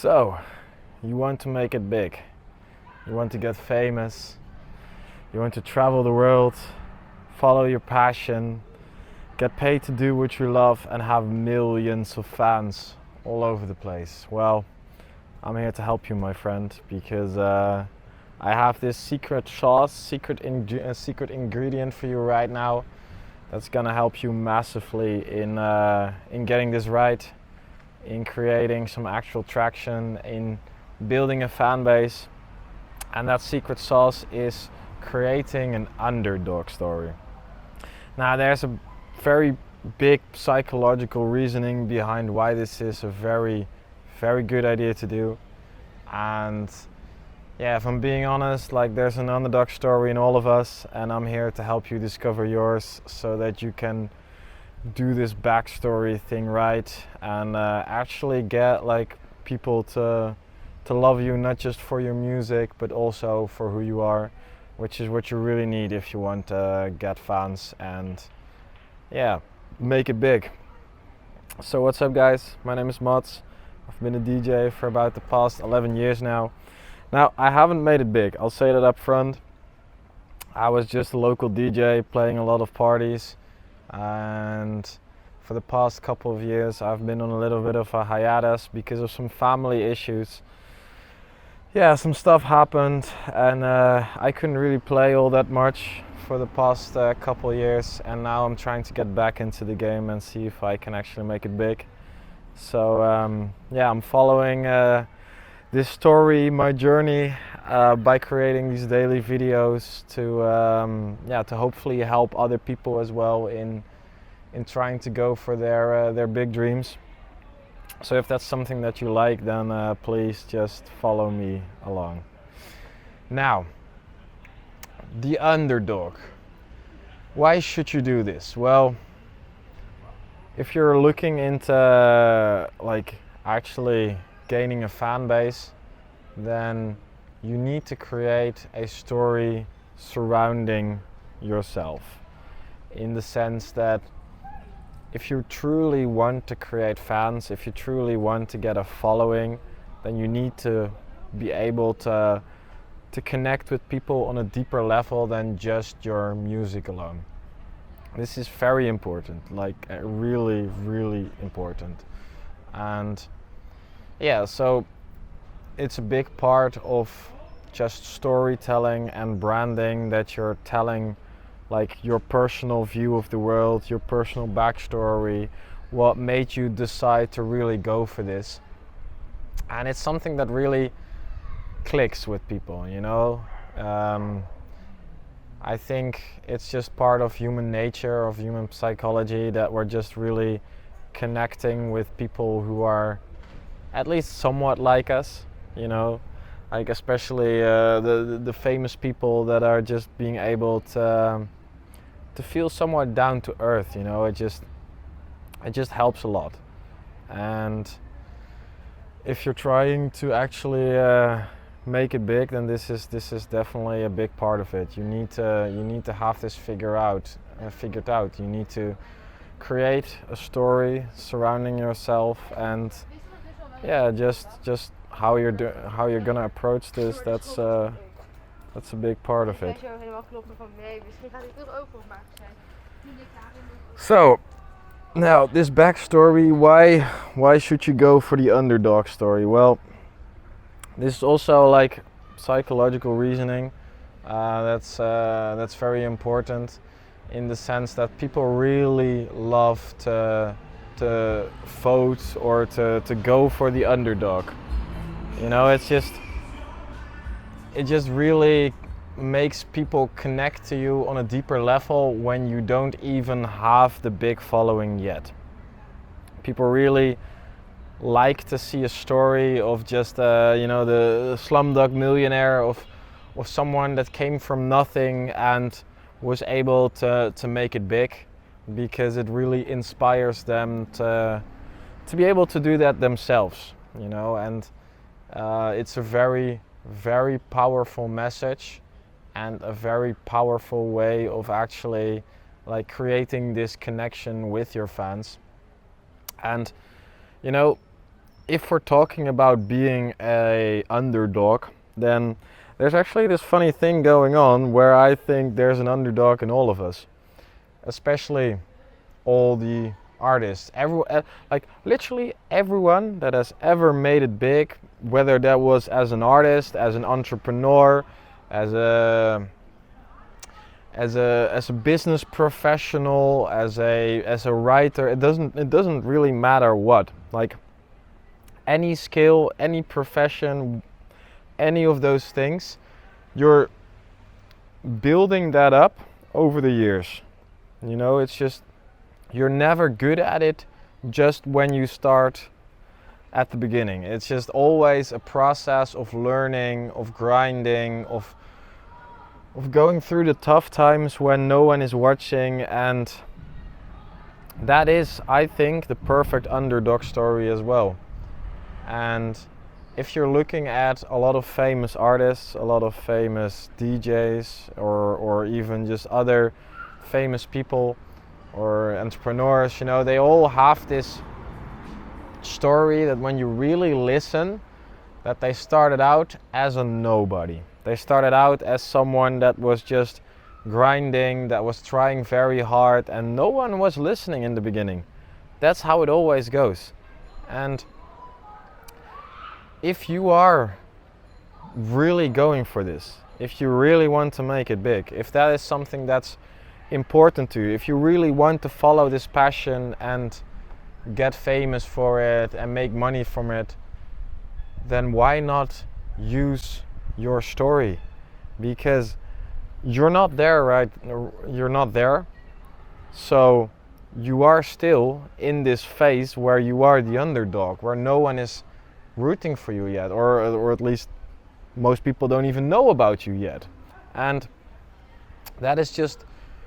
So, you want to make it big. You want to get famous. You want to travel the world, follow your passion, get paid to do what you love, and have millions of fans all over the place. Well, I'm here to help you, my friend, because I have this secret sauce, secret ingredient for you right now that's gonna help you massively in getting this right, in creating some actual traction, in building a fan base. And that secret sauce is creating an underdog story. Now, there's a very big psychological reasoning behind why this is a very, very good idea to do. And yeah, if I'm being honest, like, there's an underdog story in all of us, and I'm here to help you discover yours so that you can do this backstory thing right and actually get like people to love you, not just for your music but also for who you are, which is what you really need if you want to get fans and yeah, make it big. So what's up, guys? My name is Mats. I've been a DJ for about the past 11 years now. Now, I haven't made it big, I'll say that up front. I was just a local DJ playing a lot of parties, and for the past couple of years I've been on a little bit of a hiatus because of some family issues. Yeah, some stuff happened, and I couldn't really play all that much for the past couple of years, and now I'm trying to get back into the game and see if I can actually make it big. So yeah, I'm following this story, my journey, by creating these daily videos to hopefully help other people as well in trying to go for their big dreams. So if that's something that you like, then please just follow me along. Now, the underdog. Why should you do this? Well, if you're looking into like actually gaining a fan base, then you need to create a story surrounding yourself, in the sense that if you truly want to create fans, if you truly want to get a following, then you need to be able to connect with people on a deeper level than just your music alone. This is very important, like really, really important. And yeah, so it's a big part of just storytelling and branding, that you're telling like your personal view of the world, your personal backstory, what made you decide to really go for this. And it's something that really clicks with people, you know. I think it's just part of human nature, of human psychology, that we're just really connecting with people who are at least somewhat like us, you know, like especially the famous people that are just being able to feel somewhat down to earth, you know. It just helps a lot. And if you're trying to actually make it big, then this is definitely a big part of it. You need to have this figured out. You need to create a story surrounding yourself, and yeah, just how you're gonna approach this. That's a big part of it. So now, this backstory, why should you go for the underdog story? Well, this is also like psychological reasoning. That's very important, in the sense that people really love to vote or to go for the underdog. You know, it just really makes people connect to you on a deeper level when you don't even have the big following yet. People really like to see a story of just you know, the slumdog millionaire, of someone that came from nothing and was able to make it big, because it really inspires them to be able to do that themselves, you know. And it's a very, very powerful message, and a very powerful way of actually like creating this connection with your fans. And you know, if we're talking about being a underdog, then there's actually this funny thing going on where I think there's an underdog in all of us, especially all the artists. Like literally everyone that has ever made it big, whether that was as an artist, as an entrepreneur, as a business professional, as a writer. It doesn't really matter what. Like any skill, any profession, any of those things, you're building that up over the years. You know, it's just you're never good at it just when you start at the beginning. It's just always a process of learning, of grinding, of going through the tough times when no one is watching, and that is, I think, the perfect underdog story as well. And if you're looking at a lot of famous artists, a lot of famous DJs, or even just other famous people or entrepreneurs, you know, they all have this story that when you really listen, that they started out as a nobody. They started out as someone that was just grinding, that was trying very hard, and no one was listening in the beginning. That's how it always goes. And if you are really going for this, if you really want to make it big, if that is something that's important to you, if you really want to follow this passion and get famous for it and make money from it, then why not use your story? Because you're not there, right? You're not there. So you are still in this phase where you are the underdog, where no one is rooting for you yet, or at least most people don't even know about you yet. And that is just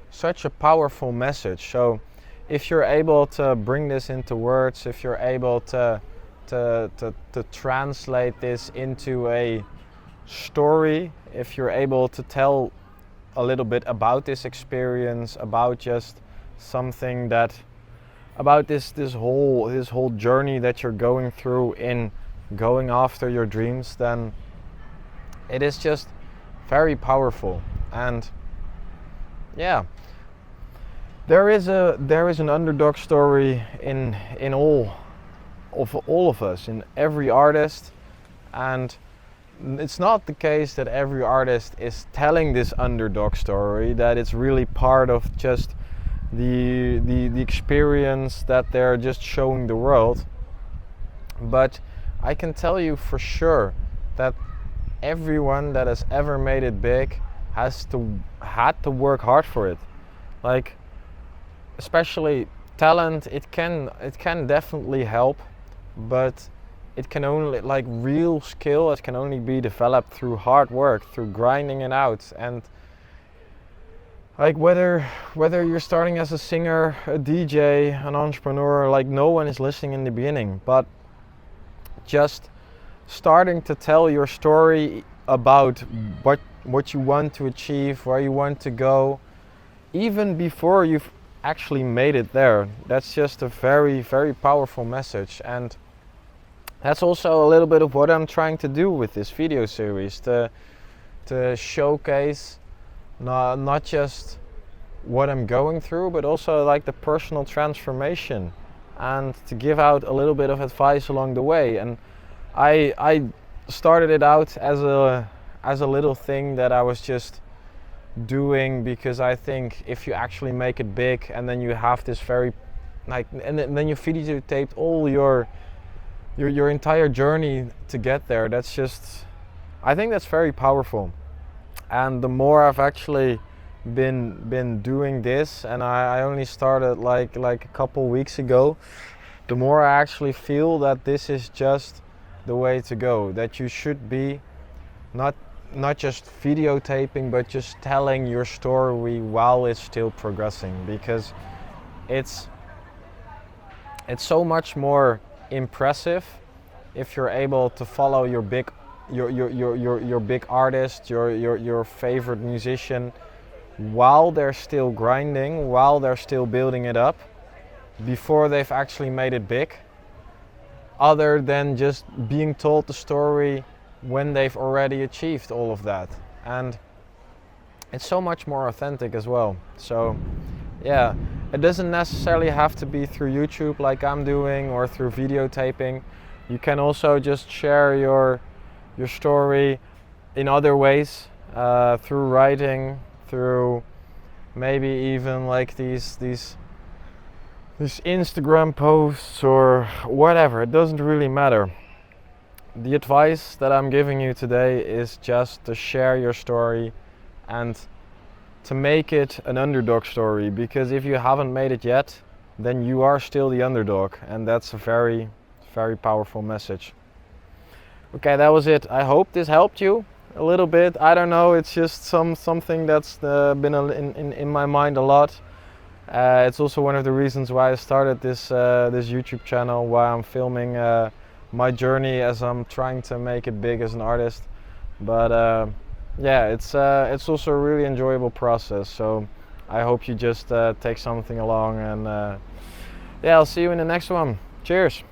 such a powerful message. So if you're able to bring this into words, if you're able to translate this into a story, if you're able to tell a little bit about this experience, about just something that, about this whole journey that you're going through in going after your dreams, then it is just very powerful. And yeah, there is an underdog story in all of us, in every artist. And it's not the case that every artist is telling this underdog story, that it's really part of just the experience that they're just showing the world. But I can tell you for sure that everyone that has ever made it big had to work hard for it. Like, especially talent, it can definitely help, but it can only, like real skill, it can only be developed through hard work, through grinding it out. And like whether you're starting as a singer, a DJ, an entrepreneur, like no one is listening in the beginning, but just starting to tell your story about what you want to achieve, where you want to go, even before you've actually made it there, that's just a very, very powerful message. And that's also a little bit of what I'm trying to do with this video series, to showcase not just what I'm going through, but also like the personal transformation, and to give out a little bit of advice along the way. And I started it out as a little thing that I was just doing because I think if you actually make it big and then you have this very and then you videotape all your entire journey to get there, that's just, I think that's very powerful. And the more I've actually been doing this, and I only started like a couple weeks ago, the more I actually feel that this is just the way to go, that you should be not just videotaping, but just telling your story while it's still progressing, because it's so much more impressive if you're able to follow your big artist, your favorite musician, while they're still grinding, while they're still building it up, before they've actually made it big. other than just being told the story when they've already achieved all of that. And it's so much more authentic as well. So yeah, it doesn't necessarily have to be through YouTube like I'm doing or through videotaping. You can also just share your story in other ways, through writing, through maybe even like these Instagram posts or whatever. It doesn't really matter. The advice that I'm giving you today is just to share your story and to make it an underdog story, because if you haven't made it yet, then you are still the underdog, and that's a very, very powerful message. Okay, that was it. I hope this helped you a little bit. I don't know, it's just something that's been in my mind a lot. It's also one of the reasons why I started this YouTube channel, why I'm filming my journey as I'm trying to make it big as an artist. But yeah, it's also a really enjoyable process. So I hope you just take something along, and yeah, I'll see you in the next one. Cheers.